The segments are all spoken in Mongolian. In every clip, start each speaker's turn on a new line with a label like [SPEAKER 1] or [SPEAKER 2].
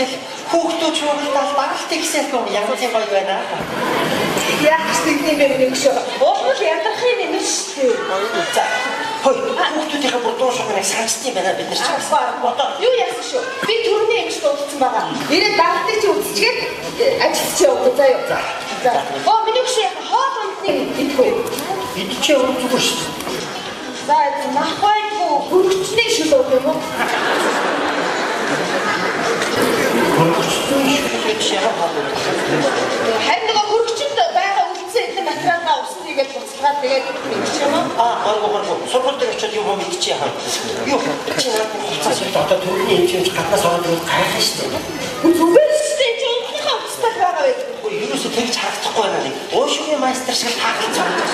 [SPEAKER 1] Тэгэл хүүхдүүд шууртал багт ихсэх юм ямар юм гоё байна.
[SPEAKER 2] Яг тийм нэг шүү. Уул ядрахын юм шүү.
[SPEAKER 1] За. Хой, хүүхдүүдийн бодоо шугныг санджтын байна бид нар ч.
[SPEAKER 2] Одоо юу яасан шүү? Би түрүүний юм шиг болцсон байгаа. Ирээд багтыг чи үзчихээд ажилч явуу заяа. За. Миний хөшөө хоол ундны идэхгүй.
[SPEAKER 1] Идчихээ үзгүй шүү.
[SPEAKER 2] За, нахай хөргөчний шил уу юм уу?
[SPEAKER 1] Хөргөчний шил яах вэ?
[SPEAKER 2] Харин нэг хөргөчөнд байгаа үлдсэн эдгээр материалаа усныгээд буцалгаад тэгээд мэдчих юм уу?
[SPEAKER 1] Гоо. Сургуульд очиод юм мэдчих яах вэ? Юу чи надад хэлцээ одоо төрний хэмжээнд гаднаас ороод ирэх гайхах шүү дээ.
[SPEAKER 2] Зүгээр шүү дээ. Чи өнөхнийхээ уцтал байгаа байх.
[SPEAKER 1] Ерөөсөө тэгж харагдахгүй байна нэг. Уушгийн майстер шиг таахын цаана.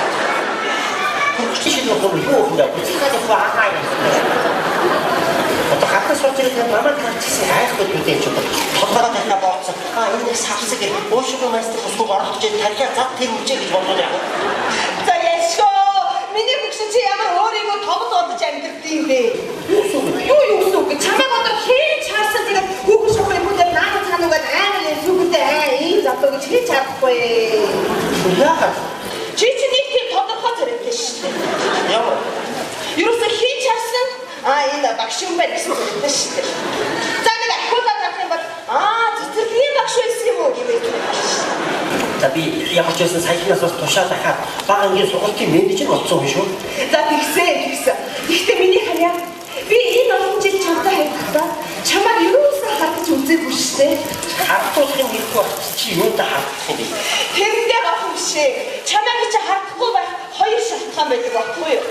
[SPEAKER 1] Хөргөчний шил юу юм бэ? Буцалгаад яваа юм. Одоо хатас суучих юм намайг таарчихсан айхгүй гэдэг юм байна. Толгороо тавьна бооцсон. Энэ савсаг уушгийн майстер босгоо оролцож тархиа зад тэр үчээ гэж бодоод яах вэ?
[SPEAKER 2] За яшгоо. Миний бүгшин чи ямар өөрийгөө тоглож бодож амьдрэх юм бэ? Юу гэж чамайг одоо хийж чаарсан тэгээд хүүхэн шугай бүдээр наан цаануугаад амар юм зүгдээ. Ийм завтаа гэж хийж чадахгүй.
[SPEAKER 1] Яагаад?
[SPEAKER 2] Чи нэг тийм тодорхой зэрэгтэй шүү дээ.
[SPEAKER 1] Ямар?
[SPEAKER 2] Юусе хийж чаарсан энэ багш юм байна гэсэн үг дээ шүү дээ. За нэг ахуулаад авах юм бол цэцэрлэгийн багш байсан юм уу гэмээр.
[SPEAKER 1] За би ямар ч байсан саяхнаас бас тушаад ахаад бага ангийн сургуулийн менежер болсон юм шүү.
[SPEAKER 2] За тэгсэн. Гэхдээ миний харьяа би энэ олон жил чамтай хайрлаа. Чамайг юусаа хатж үзээгүй шүү дээ.
[SPEAKER 1] Хатуулах юм хэлэхгүй чи юундаа хатах юм бэ?
[SPEAKER 2] Тэрэндээ авах юм шээ. Чамайг чи хатахгүй байх хоёр шалтгаан байдаг баггүй юу?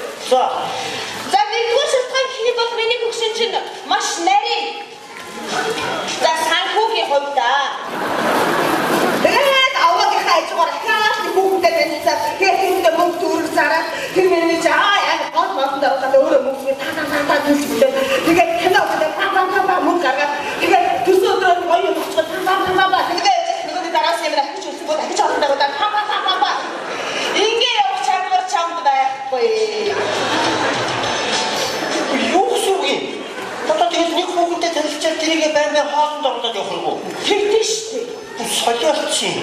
[SPEAKER 2] За нэгдүгээр шалтгаан гэх юм бол миний бүгшин чинь маш нарийн. За санхүүгийн хувьд тэгээд аваагийн хайжгаар хаас хүүхдээ танилцаад тэгээд мөнгө төрөх зараад тэр миний чи яг гол модонд аваад өөрөө мөнгө таа төлөвлөв. Тэгээд киногод паа мөнгө гаргаад тэгээд төсөө өдрөө гоё юм очиход паа тэгээд нөгөө дараас юм ахиж үзсэн бол ахиж авах даа паа. Ингээ явах чадвар чамд байхгүй.
[SPEAKER 1] Юу сүгийн? Одоо тэгээд нэг хүүхэнтэй танилцаад тэрийгээ байн хоолнд оруулаад явах юм уу?
[SPEAKER 2] Тэгдэж штэ.
[SPEAKER 1] Солиорч юм.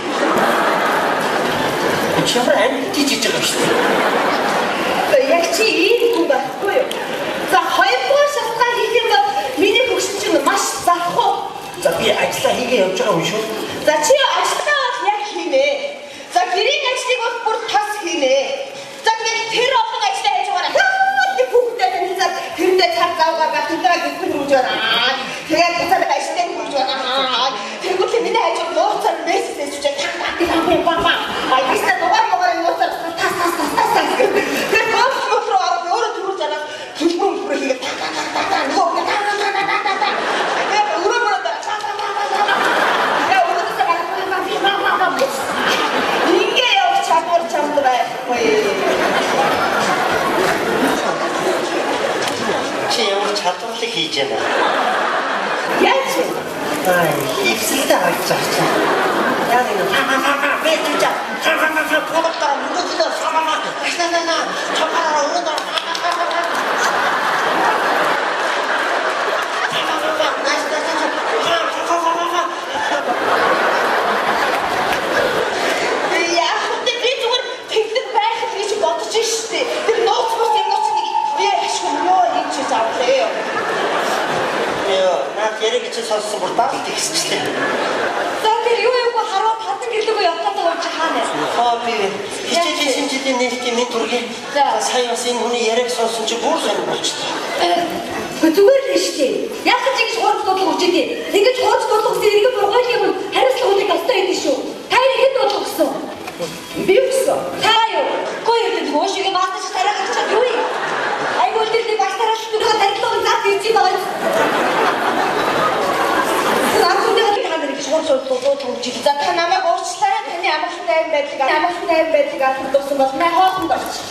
[SPEAKER 1] Чамаа амтж иж байгаа шүү дээ.
[SPEAKER 2] Яг чи ийм хүн байхгүй юу? За хоёрдугаар шалтгаан гэх юм бол миний бүгшин чинь маш завхуу.
[SPEAKER 1] За би ажиллаа хийгээ явж байгаа юм шүү.
[SPEAKER 2] За чи ажиллаа бол яг хийнэ. За гэрийн ажлыг бол бүр тас хийнэ. За тэгээд тэр олон ажиллаа хийж байгаа. Тэг хүүхдээ танилцаад тэрэндээ цаг зав гаргаад тэндээ гэрхэн хурж байна. Тэгээд буцаад ажиллаа хурж байна. Тэгвэл миний хажууд нууцаар мессеж хийчихээ. Паа. Айста дугаар нууцаар тас. Тэгээд кофе ороод өөрөө түрүүлж аваад төлбөр бүрээ та. Ингээ явах чадвар чамд байхгүй.
[SPEAKER 1] Чи ямар чадварлаг хийж байна?
[SPEAKER 2] Яаж вэ?
[SPEAKER 1] Хипсэлтэй харагдаж байгаа чинь. Яг нэг бэтэж продуктаа мөнгөдөө самаа ашнана чамаараа өнөө яриг чи сонссон бүр баг тэгсчтэй.
[SPEAKER 2] За тэр юу хараад хатан гэлээгөө явтаатаа болж хаана?
[SPEAKER 1] Би хичээжсэн жилийн нээлтийн мэд түргийн. Сая бас энэ хүний яриг сонссон чи бүр сонир болчихсон.
[SPEAKER 2] Зүгээр л шүү дээ. Яг ч ингэж хурц бодлого үчихдээ. Ингэж хурц бодлогоос эргэн бургуулах юм хариуцлагуудыг авсан байдаг шүү. Та ихэд бодлогосон. Би юусэн? Та юу? Гойд гошиг маастаж тарахч чад юу? Айгуул дээр багтараад бүгд тарилгын зат хийж байгаа. За та намайг уучлаарай. Таны амгалан тайван байдлыг алдсан бол мэ хоолнд орчих.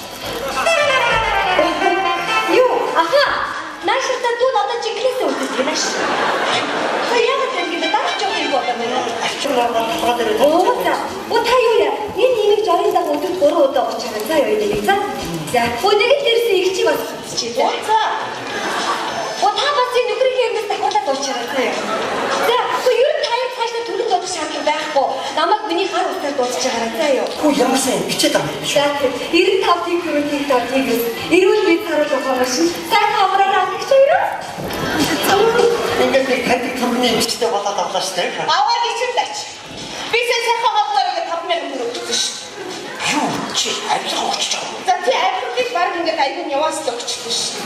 [SPEAKER 2] Юу? Аха. Нааштай дүү надад жинхэнэсээ үлдсэн нааш. Яг л ингэ даач жоо юм байна. Та юу яа? Энэ имийг жорын дагуу өдөрт 3 удаа ууж байгаа. За юу нэг за. За. Өнөөдөр дээрсэн их чи бас чи. За. Та бас энэ нөхрийн юмнаас дахиулаад ууж байгаа. За. Юу миний гар утаар дуусч байгаа заяа.
[SPEAKER 1] Хөө ямар сайн бичээд байгаа юм биш үү?
[SPEAKER 2] За 95 төгрөгийн тавтыг эрүүл мэнд харуулах байгаа шин. Сайн хамраараа гэж өөрөө.
[SPEAKER 1] Ингээд нэг таньд компани бичтэй болоод авлаа шүү дээ.
[SPEAKER 2] Аваа бичэн дач. Би сайн хамраараа 5,000 төгрөг өгсөн шин.
[SPEAKER 1] Юу чи авилга өгч байгаа юм.
[SPEAKER 2] За тий авилгыг баг ингээд аягүй яваас л өгчихлээ шин.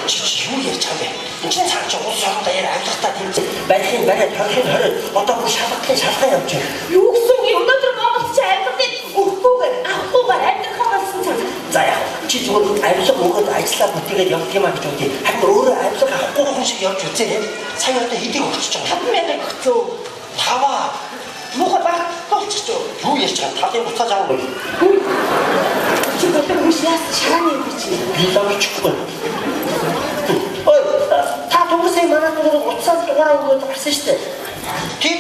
[SPEAKER 1] Чи юу ярьж байгаа юм бэ? Энд чинь цааш улс орон даяар авилгатаа тэмцэх байхын барай тарихын хорой одоо бүр шалгалтын шалган явж байна.
[SPEAKER 2] Юу гэсэн юм өнөөдөр Монголд чи авилгыг өгөхгүйгээр авахгүйгээр амьдрахаа болсон цаг.
[SPEAKER 1] За яа чи зүгээр авилга өгөөд ажиллаа бүтээгээд явах юм а гэж үгүй. Харин өөрөө авилга авахгүй хүн шиг явж үзээ. Сая одоо хэдийг өгч байгаа юм?
[SPEAKER 2] 5,000 өгцөө.
[SPEAKER 1] Таваа.
[SPEAKER 2] Муухай баг болчих чөө.
[SPEAKER 1] Юу ярьж байгаа? Талын буцааж авах уу?
[SPEAKER 2] Чи бодож хүш яас шааны юм чи.
[SPEAKER 1] Би ламчгүй. Ой, та тугсаа манай тугаар уцаад дугаараа өгөөд гарсан шүү дээ. Тийм.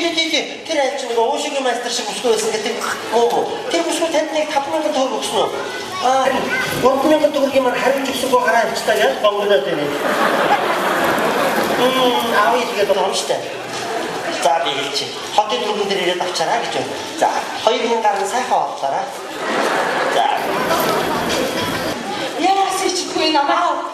[SPEAKER 1] Тэр айлч нэг уушгийн майстер шиг өсгөө байсан гэдэг. Тэр өсгөө танд нэг 5,000 төгрөг өгсөн үү? 3,000 төгрөгийн маань хариуч өсгөө гараа авчтаа яаж бонгоноод байна. Авъя тэгээд боломжтой. За би хэлчих. Хотын түргэн дээр ирээд авчаарай гэж байна. За 2,000 гаруй сайхан авлаарай. За.
[SPEAKER 2] Яас ичгүй намаа.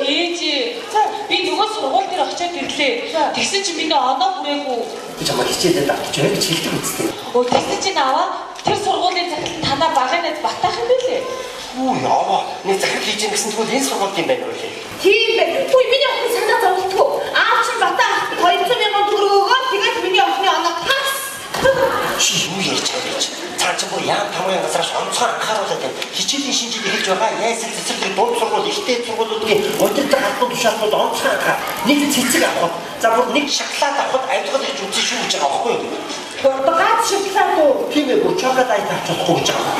[SPEAKER 3] Ээжи. Би нөгөө сургууль дээр очиод ирлээ. Тэгсэн чинь миний оноо хүрээгүй.
[SPEAKER 1] Би чамайг хичээлээд авчих гэж хэлдэг үстэй.
[SPEAKER 3] Тэгсэн чинь аваа тэр сургуулийн захирал танаа багынад батаах юм бэлээ.
[SPEAKER 1] Яа, нэг захирал хийж гин гэсэн тэгвэл энэ сургууль юм байна уу лээ.
[SPEAKER 2] Тийм байх. Миний охин санаа зовлтгүй. Аав чи батаа 200,000 төгрөг өгөө. Тэгээд миний охины оноо тас.
[SPEAKER 1] Чи юу ярьж байгаа юм чи? Цаа чи бүр яам тамгын газраас онцгой анхааруулаад байна. Хичээлийн шинжил эхэлж байгаа. Яйсэл цэцэрлэг дунд сургууль, ихтэй сургуулиудын удирдах албан тушаалтууд онцгой анхаа. Нэг цэцэг авах. За бүр нэг шоколад авахд айлгал гэж үзсэн шүү гэж байгаа байхгүй юу?
[SPEAKER 2] Гурдгаад шоколад уу?
[SPEAKER 1] Тийм ээ, бүр чоколад ай тавьчихгүй гэж байгаа.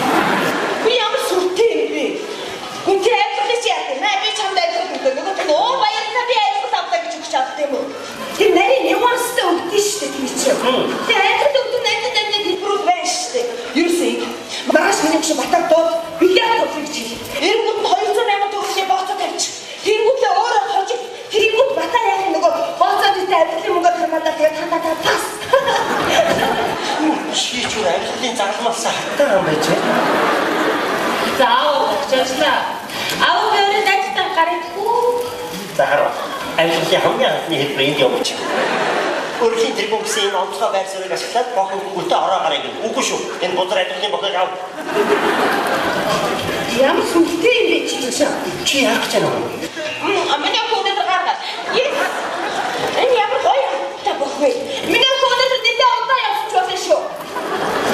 [SPEAKER 2] Би ямар сүртэй юм бэ? Гүнтэй айлгал чи яах вэ? Би чамд айлгал өгдөө. Нөгөө нөө баярна би айлгал авдаг гэж өгч чаддаг юм уу? Тэр нарийн нюанстай өгдөө шүү дээ тийм чи. Тэр айлгал өгдөө найдад хэлбэрүүд байна шүү дээ. Юусе маргааш миний чи батар доод бильярд тоглох гэж хэлээ. Эрэнгүүд 200,000 төгрөгийн бооцоо тавьчих. Тэнгүүдээ өөрөө хожиг. Тэнгүүд батар яах нөгөө бооцоо дэвтэй айлгал мөнгө хамаалаа тэгээд тандаа тас.
[SPEAKER 1] Чи ч үр айлгалын загламаас хатаа юм байж.
[SPEAKER 3] За очижлаа. Аавын дайцтай гарахгүй.
[SPEAKER 1] За хараа. Айлгалын хамгийн анхны хэлбэр энд явууч. Өөрхийн тэргүүн гэсэн энэ онцгой байр суурийг ашиглаад бохоо гүлтээ ороо гарыг үгүй шүү. Энэ бузар айлгалын бохыг ав.
[SPEAKER 2] Ямар сүртэй юм бэ чи чинь?
[SPEAKER 1] Чи яах гэж байна вэ?
[SPEAKER 2] Миний хөөдөд гаргаад. Энэ ямар гоё та бохоо. Миний хөөдөд дэдээ удаа явж болно шүү.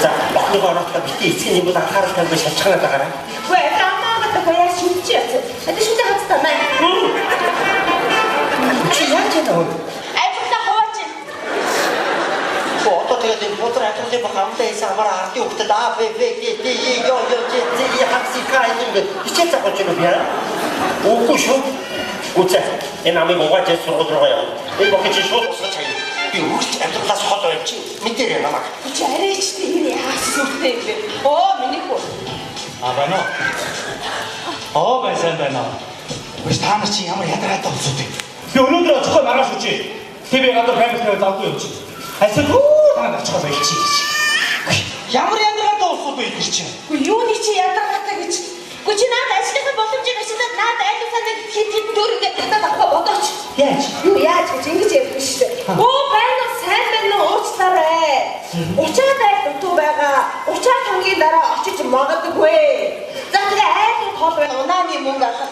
[SPEAKER 1] За, бохныг ороотоо бити эцгийн нэг бол анхаарал тавьж шалчханаад байгаарай.
[SPEAKER 2] Гүй, таамаагаад гоё шүтчих. Это шүтээ хацтай маа.
[SPEAKER 1] Чи яаж яана вэ?
[SPEAKER 2] Айфта хооч.
[SPEAKER 1] Одоо тэгээд энэ бузар айлгалын бох амтай хийсэн амаараа ардын хөлтөд А, Б, В, Г, Д, Е, Ё, Ж, З, И, Х, С, К юм бэ? Хичээл заах гэж байна. Үгүй шүү. Үгүй. Энэ амыг угааж сургууль руу яваа. Энэ бохыг чи шууд усгаж хаяа. Би үргэлж амьдралаас хол байж чи мэдэрээ намайг.
[SPEAKER 2] Чи арайч тийм яас сүртэй юм бэ? Миний хөө.
[SPEAKER 4] Байна уу? Байна. Үгүй та нар чи ямар ядаргаатай болсоо бэ? Би өнөөдөр очихгүй маргааш үчи. ТV гадар камертай завгүй юм чи. Хайсаа та нар очихгүй байчих чи. Ямар ядаргаатай болсоо бэ гэж чи?
[SPEAKER 2] Үгүй юуны чи ядаргаатай гэж. Үгүй чи надад ажлынхаа боломжийг ашиглаад надад айлгал санаад хэд дөрөнгө татаад авах бодооч.
[SPEAKER 1] Яаж?
[SPEAKER 2] Юу яаж гэж ингэж ярьдаг шүү дээ. Байна сайн байна уу уучлаарай. Учаад айл дутуу байгаа. Учаад хамгийн дараа очиж магадгүй. За тэгээ айлын тоол байна унааны мөнгө авах.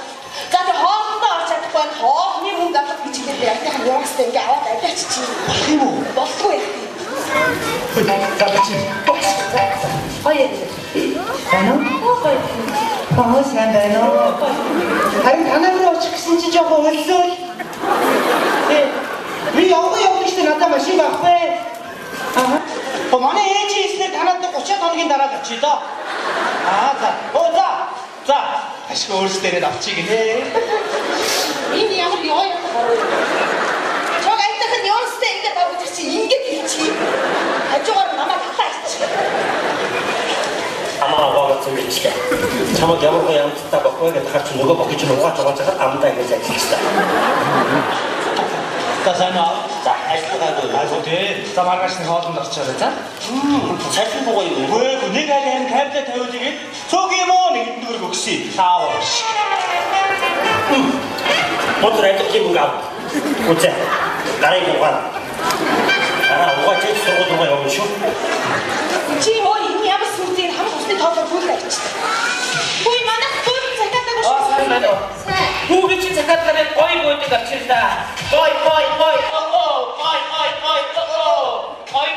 [SPEAKER 2] За тэгээ хоолндоо орч чадахгүй хоолны мөнгө авах гэж хэлээд яахын яваастай ингээ аваад аваач чи.
[SPEAKER 1] Болох юм уу?
[SPEAKER 2] Болохгүй.
[SPEAKER 4] Гавч.
[SPEAKER 2] Ой.
[SPEAKER 1] Байна уу? Сайн байна уу? Харин танаа руу очих гэсэн чи жоохон хөллөө. Би явах гэж надад машин байхгүй. Манай ээж хийснээр танад 30 хоногийн дараа л очие доо. За.
[SPEAKER 4] Ашиг өөрсдөө авчиг нэ.
[SPEAKER 2] Энэ ямар ёо юм гарав. Чог айтахад ёостой ингээд авах чи ингээд хийчих. Хажуугаар намайг татаач.
[SPEAKER 1] Амаа гооц юм биш үү? Чамд ямар гоё амттай баггүй гэж харч нөгөө бохиж угааж байгаа цагт амдаа ингэж ажиллаж та.
[SPEAKER 4] За сайн аа.
[SPEAKER 1] За альтгагүй.
[SPEAKER 4] Аа тий. За маргааш нэг хоолнд орчоорой за.
[SPEAKER 1] Сайхан богоо юу?
[SPEAKER 4] Үгүй нэг аль харин кабель тавиулъя гээд цог юм уу нэг дүүрг өгсөй. Таавар.
[SPEAKER 1] Моtor айдах юм гав. Үгүй. Гарыг угаа. Угаа ч сургууль руу явна шүү.
[SPEAKER 2] Чи өө энэ ямар сүрдийн хамаг усны тоолоор бүлдэж. Хүй манайх бүр захиатаагүй шүү.
[SPEAKER 1] Сайн байна уу? Хүүгийн чи захиатаараа гой буудаг авчирдаа. Гой. Гой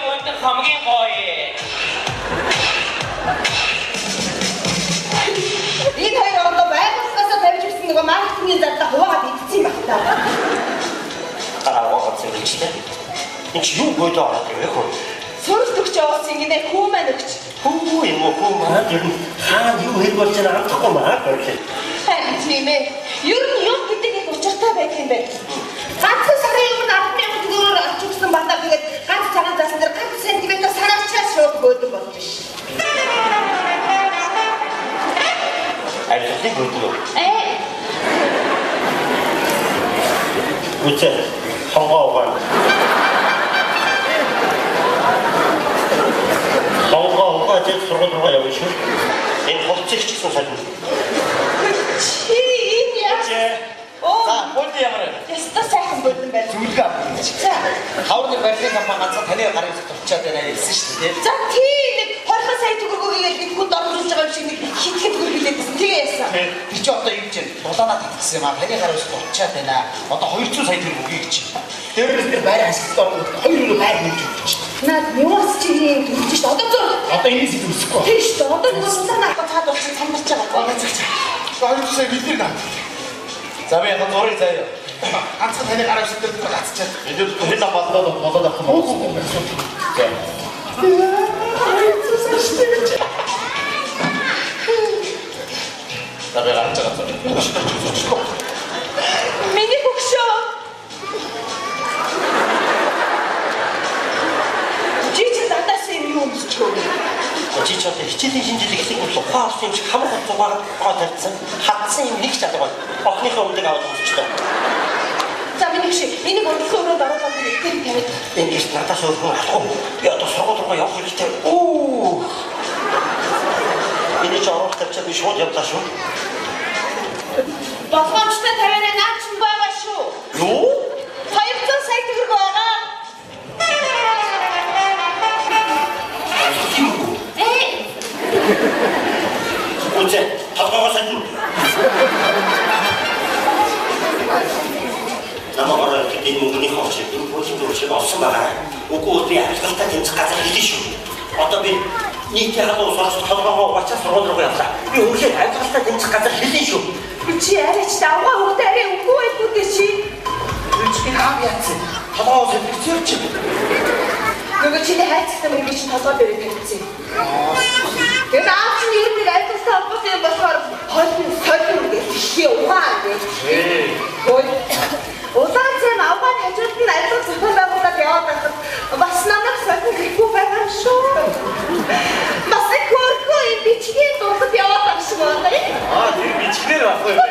[SPEAKER 1] буудаг хамгийн гой.
[SPEAKER 2] Энэ хоёр одоо байгууллагаасаа тавьж ирсэн нөгөө маркетингийн зардал хуваагаад идсэн юм байна.
[SPEAKER 1] Угаа цэвэрлээ. Энд чи юу буудаа ороод явах вэ?
[SPEAKER 2] Сүрэлт өгч явуулсан ингэдэ хүү маань өгч.
[SPEAKER 1] Хүү юм уу хүү маань ер нь юу хэрэг болж байгаа амтахгүй маа гэрлээ.
[SPEAKER 2] Харин тийм ээ. Ер нь юм гэдэг их учиртай байх юм байна. Ганцхан сарын өмнө 10,000 төгрөгөөр авч өгсөн бандаа тэгээд ганц цагаан заасан дээр ганц сантиметр санаачаас шууд гөөдөг болж ш.
[SPEAKER 1] Айлтны гөөдөг. Үгүй хонгоо жил сургууль руу явна шүү. Энэ хувцсыг ч гэсэн сайн.
[SPEAKER 2] Чи энэ яа?
[SPEAKER 4] За, бод ямар вэ?
[SPEAKER 2] Яста сайхан бодсон байна.
[SPEAKER 4] Зүлгээ авах.
[SPEAKER 2] За.
[SPEAKER 4] Хаврын барилгын компани ганцхан таны гарын төвчаад байна гэсэн шүү дээ.
[SPEAKER 2] За тийм нэг 20 сая төгрөгөөр бид хүнд оруулж байгаа юм шиг нэг хитгэн төгрөг билээдсэн. Тэгээ яасан.
[SPEAKER 4] Тэр чи одоо юу гэж дулаанаа татсан юм аа. Таны гарын төвчаад байна. Одоо 200 сая төгрөг өгье гэж. Дээрээс тэр байр хасдаг хоёр байр нэмж өгч.
[SPEAKER 2] Наад нюанс чигийн төлж шүү. Одоо зөв.
[SPEAKER 4] Одоо энэ зүйл үсэхгүй.
[SPEAKER 2] Тийм шүү. Одоо нэг сулаан авах цаад болчих сандарч байгаа.
[SPEAKER 4] Аа зөв. 200 сая билээ наа. За би яг зургийг заяа. Ганцхан таны гараа шидэл гацчаад. Энд хэд болоод авах юм уу? За. Табе гарч байгаа.
[SPEAKER 2] Миний хөгшөө. Жич дандаас юм өмсчөө.
[SPEAKER 1] Чи ч одоо хичээлийн шинжилгээ ихлэх бол ухаан авсан юм шиг хамаг хугацаагаар гоо тавьсан. Хатсан юм нэг ч чадаагүй. Охныхоо өмнөд аваад өмсчтэй.
[SPEAKER 2] За миний хөгшөө. Энийг өөрийнхөө өрөөд оруулаад ирэх тавиад.
[SPEAKER 1] Энд надаас өөр хүн болохгүй. Би одоо сургууль руу явах хэрэгтэй. Оо. Энийг ч оруулах тавьчаад би шууд явлаа шүү.
[SPEAKER 2] Болгоомжтой тавиараа наач юм байгаа шүү.
[SPEAKER 1] Юу?
[SPEAKER 2] 200 сая төгрөг байгаа.
[SPEAKER 1] Үгүй тавгаа санаа. Намайг энэ мөнгөний хавч энэ бүхэн дөрөв олсон байгаа. Үгүй би ажиллалтаа тэмцэх газар хэлээ шүү. Одоо би нийтийн хадуу сурч толгоогоо бачаа сургууль руу явлаа. Би өөрөөр ажиллалтаа тэмцэх газар хэлээ шүү.
[SPEAKER 2] Чи арайч давгаа хөвгтэй арай үгүй байдгүй гэж чи.
[SPEAKER 1] Чи хаав яатсан. Толгоогоо сэтгцээр чи.
[SPEAKER 2] Нөгөө чиний хайцтай мөнгө чинь толгой дээр тавьчихсан. Тэгээд аав чинь ер нь айлттай холбоотой юм болохоор хойд гэж хий ухаан гэж. Ой. Улаан цэм аваад хажууд нь айлттай зохион байгуулалт яваад байхад бас намайг сахин гэхгүй байгаа юм шүү. Бас их хөрхөө юм бичгийн дуртад яваад байгаа шиг байна.
[SPEAKER 4] Тэр бичгээр байхгүй юм.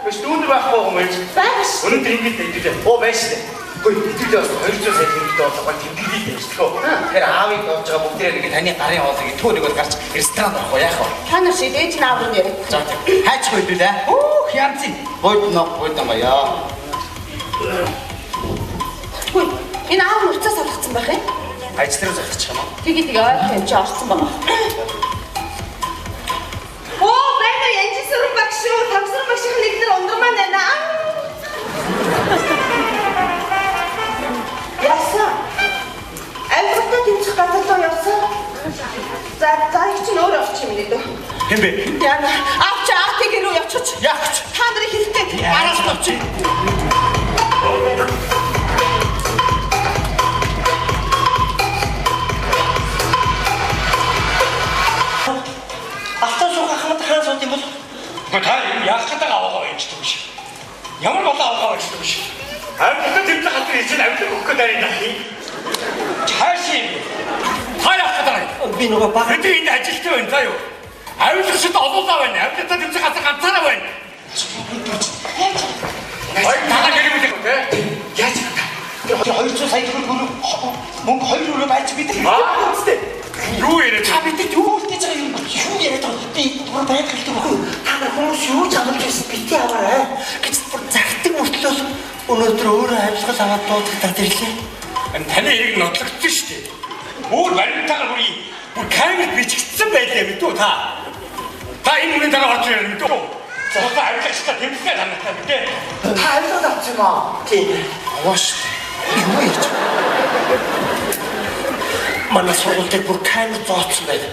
[SPEAKER 4] Биш дүүнд байхгүй юм гэж.
[SPEAKER 2] Баяш.
[SPEAKER 4] Өнөөдөр ингэж хэлдэг. Байж тээ. Гэхдээ итгэл бас 200 сая төгрөгтэй болоо тэмдэглэе гэж төгөө. Тэгэхээр аавыг болж байгаа бүгдээ нэг таны гарын хоолыг төө нэг бол гарч ресторан авах яах вэ?
[SPEAKER 2] Та нар шиг ээж нь аав нь яриа.
[SPEAKER 4] За хайчгүй дүү лээ. Оо хянци. Бойдно баяа.
[SPEAKER 2] Хүй, энэ аав нь уцаас алгацсан байх юм.
[SPEAKER 4] Ажлын захирч юм аа.
[SPEAKER 2] Тэгээд ойлгох юм чи орсон байгаа. Оо, байна янжи сүрэн багш шүү. Тамсар багшийн нэг нэр ундрмаа байна. Яасан? Айлттай тэмцэх газар руу явсан. За их чинь өөр авчих юм нэ.
[SPEAKER 4] Хэм бэ?
[SPEAKER 2] Яна, авч аатыг руу явчих.
[SPEAKER 4] Яач?
[SPEAKER 2] Та нарыг хэлдэг.
[SPEAKER 4] Араас тавчи.
[SPEAKER 1] Автосуугаа хамт хаан сууд юм бол.
[SPEAKER 4] Та яах гэдэг аваагаа юм ч биш. Ямар болоо аваагаа юм биш. Амьд тэмцэх хатар хийж амьд өгөх гэдэг юм. Чааши. Хаяа хатар.
[SPEAKER 1] Би нөгөө баг.
[SPEAKER 4] Бид энэ ажилттай байна заа юу. Амьдчид олоолаа байна. Амьд тэмцэх хатар ганцаараа байна. Ой, таа гэрэг үү те? Яаж та? Тэр
[SPEAKER 1] сая мөнгө 2 өрөө байж бид.
[SPEAKER 4] Юу яриад
[SPEAKER 1] Та бидэд юу хэлж байгаа юм? Юу яриад байгаа? Би бүр байг хэлдэг байхгүй юу? Та нар хүмүүс юу ч амлаж байсан бити аваарай. Гэж бүр загтаг мөртлөө өнөөдөр өөрөө амьсгал аваад дуудагдаад ирлээ.
[SPEAKER 4] таны эрэг нотлогдсон шүү дээ. Өөр баримтаар бүр камер бичигдсэн байлаа мэдүү та. Та энэ үнэн дараа орж ирэх мэдүү. Цаасаа авчихсан тэмцээ танахтай мэдээ.
[SPEAKER 1] Та амьсгал авчих юм аа. Тийм. Авааш. Юу яаж? Манай сургуульд бүр камер зооцсон байв.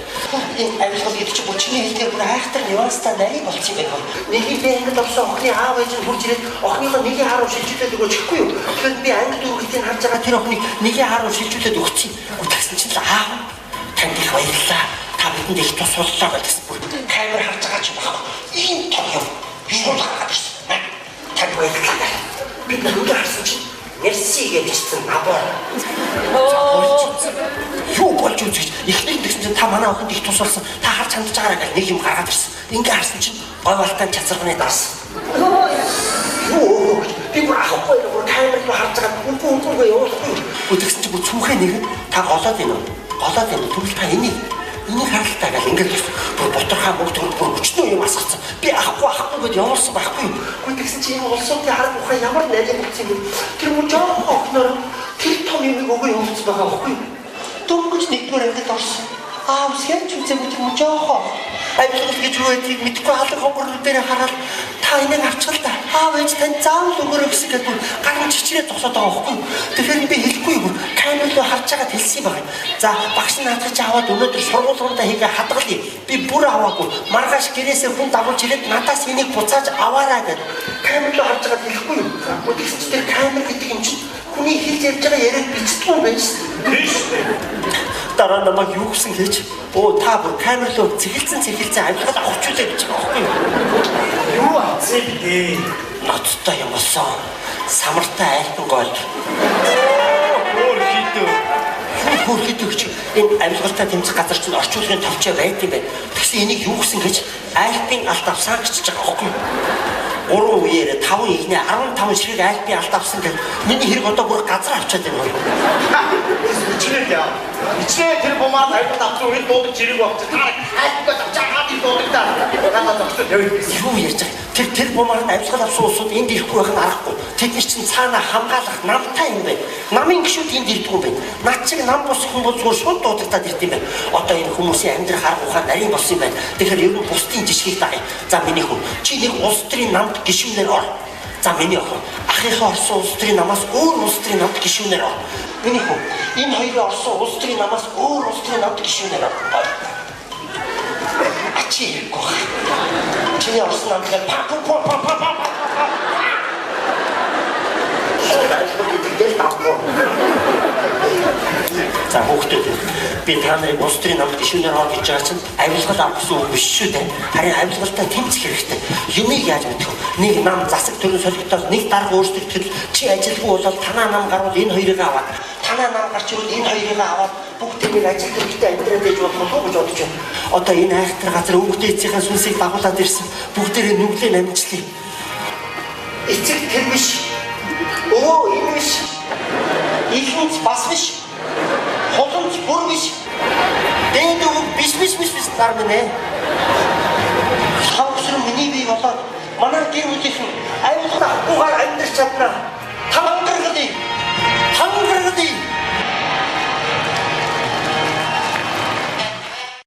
[SPEAKER 1] Энэ амьсгал гэдэг чинь бүр чиний хэлдгээр бүр айхтар нюанстай нарийн болчих юм байна. Нэгийг би ангид орсон охины аав ээж нь хурж ирээд охиныхоо нэгийн харуу шилжүүлээд өгөөч гэхгүй юу? Тэгэхээр би ангид үргэлжлэн харж байгаа тэр охиныг нэгийн харуу шилжүүлээд өгсөн. Тэгсэн чинь л аав танд их баярлалаа. Та бидэнд их тус боллоо гэсэн бүр камер харж байгаа ч юм байна. Ийм том юм. Шууд хараад ирсэн. Танд баярлалаа. Би нүдээр харсан чинь Мерси гэж хэлсэн набор. Юу болж үзэж ихний гэсэн чинь та манай охинд их тус болсон. Та харж хандж байгаараа гэх нэг юм гаргаад ирсэн. Ингээ харсан чинь гойвалтай чацарганы дарсан. Юу би бүр ахахгүй бүр камер руу харж байгаа үгүй явуулахгүй. Тэгсэн чинь бүр цүнхээ нэг та голоод байна уу? Голоод байна. Тэгвэл та энийг харалтаа гал ингээд бүр боторхаа мөгтөр бүр өчнөө юм асгацсан. Би ахгүй гэд явуулсан байхгүй. Тэгсэн чинь энэ улсуудын хараг ухаан ямар нарийн болсон юм. Тэр мөн жоохон охиноор тэр том юм өгөө явуулсан байгаа байхгүй. Дөнгөж нэгдүгээр ангид орсон. Үсгэн ч үзээгүй тэр мөн жоохон. Амьсгал гэж юу гэдгийг мэдгүй халах хонгорлууд дээр хараад та энийг авчихал та. Ээж тань заавал өгөөрэй гэсэн гэдэг бүр гарын чичрээ зогсоод байгаа байхгүй. Тэгэхээр би хэлэхгүй бүр камер руу харж байгаад хэлсэн байгаа. За багш наадаж аваад өнөөдөр сургуулиудаа хийгээ хадгалъя. Би бүр аваагүй. Маргааш гэрээсээ хүн дагуулж ирээд надаас энийг буцааж аваарай гэдэг. Камер руу харж байгаад хэлэхгүй юу? Тэгсэн чинь тэр камер гэдэг юм чинь хүний хэлж ярьж байгаа яриад бичдэг юм байна шүү дээ.
[SPEAKER 4] Тийм шүү дээ.
[SPEAKER 1] Дараа намайг юу гэсэн гэж та бүр камер руу цэгэлцэн амьсгал авах чүлээ гэж байгаа байхгүй юу?
[SPEAKER 4] Юу авцээ бidээ.
[SPEAKER 1] Ноцтой юм болсон. Самартай айлтан гол.
[SPEAKER 4] Өөр хийдөө.
[SPEAKER 1] Өөр хийдөө гэж энэ амьсгалтай тэмцэх газар чинь орчуулгын товчоо байт юм байна. Тэгсэн энийг юу гэсэн гэж айлтын алт авсан гэж байгаа байхгүй юу? 3 үеэрээ 5 игнэ 15 ширхэг айлтын алт авсан гэж миний хэрэг одоо бүр газар авчаад байна.
[SPEAKER 4] Ичнээ яа. Ичнээ тэр бумаар айлт авсан үед дуудаж ирэх багт. Айлтгаа авчаад ийм дуудагдаа. Гадаа зогсоод явъя.
[SPEAKER 1] Юу ярьж байгаа? Тэр бумаар амьсгал авсан улсууд энд ирэхгүй байх нь аргагүй. Тэд нар чинь цаана хамгаалах намтай юм байна. Намын гişүүд энд ирдэг юм байна. Над чиг нам бос хүмүүс зүгээр шууд дуудагдаад ирд юм байна. Одоо энэ хүмүүсийн амьдрах арга ухаан нарийн болсон юм байна. Тэгэхээр ер нь бусдын жишгийг дагая. За миний хүн чи нэг улс төрийн намд гişүүнээр ор. За миний охин ахыхаа орсон улс төрийн намаас өөр улс төрийн намд гişүүнээр ор. Миний хүн энэ хоёрын орсон улс төрийн намаас өөр улс төрийн намд гişүүнээр ор. Ачи гох. Чиний орсон намдаа па. За хүүхдүүд би та нарыг улс төрийн намд гишүүнээр ор гэж байгаа чинь авилгал авах гэсэн үг биш шүү дээ. Харин авилгалтай тэмцэх хэрэгтэй. Юмыг яаж мэдэх вэ? Нэг нам засаг төрийн солигдоод нэг дарга өөрсдөө төрөл чи ажилгүй болол танаа нам гарвал энэ хоёрыг аваад танаа нам гарч ирвэл энэ хоёрыг аваад бүгдийг нэг ажил төрөлтэй амьдраад ээж болох уу гэж бодож байна. Одоо энэ айхтар газар өвгдөө эцгийн сүнсийг дагуулад ирсэн. Бүгдээрээ нүглээ намжлаа. Эцэг тэр биш. Энэ биш. Ихэнх бас биш. Хотомч бүр биш. Дээд үг биш нар минь. Хавсрын миний бий болоод манай гэр бүлийнхэн аюултай авахгүйгээр амьдрч чадна. Таван гэргий